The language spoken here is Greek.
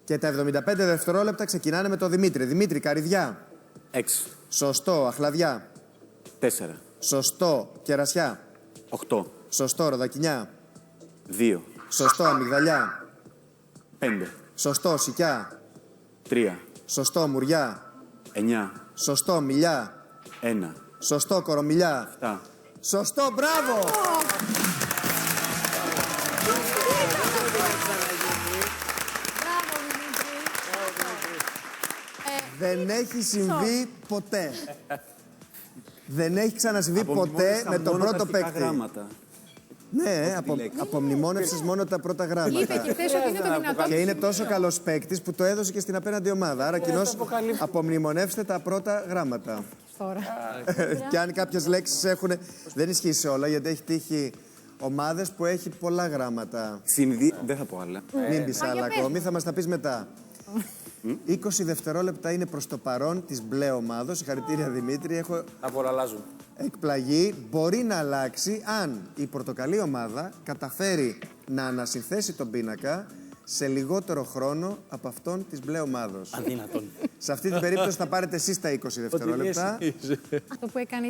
Και τα 75 δευτερόλεπτα ξεκινάνε με τον Δημήτρη. Δημήτρη, καρυδιά. 6. Σωστό. Αχλαδιά. 4. Σωστό. Κερασιά. 8. Σωστό. Ροδακινιά. 2. Σωστό. Αμυγδαλιά. 5. Σωστό. Σικιά. 3. Σωστό. Μουριά. 9. Σωστό. Μιλιά. 1. Σωστό. Κορομιλιά. 7. Σωστό. Μπράβο! Δεν έχει συμβεί ποτέ. Δεν έχει ξανασυμβεί ποτέ με τον πρώτο παίκτη. Γράμματα. Ναι, απομνημόνευσες μόνο τα πρώτα γράμματα. Είπε και χθες ότι είναι το δυνατόν. Και είναι τόσο καλός παίκτης που το έδωσε και στην απέναντι ομάδα. Άρα κοινώς απομνημονεύστε τα πρώτα γράμματα. Τώρα. Και αν κάποιες λέξεις έχουν. Δεν ισχύει σε όλα, γιατί έχει τύχει ομάδες που έχει πολλά γράμματα. Δεν θα πω άλλα. Μην πεις άλλα ακόμη, θα μας τα πεις μετά. 20 δευτερόλεπτα είναι προς το παρόν της μπλε ομάδος. Συγχαρητήρια Δημήτρη. Έχω Απολαλάζουν. εκπλαγεί. Μπορεί να αλλάξει αν η πορτοκαλί ομάδα καταφέρει να ανασυνθέσει τον πίνακα σε λιγότερο χρόνο από αυτόν της μπλε ομάδος. Αδύνατον. Σε αυτή την περίπτωση θα πάρετε εσείς τα 20 δευτερόλεπτα. Αυτό που έκανε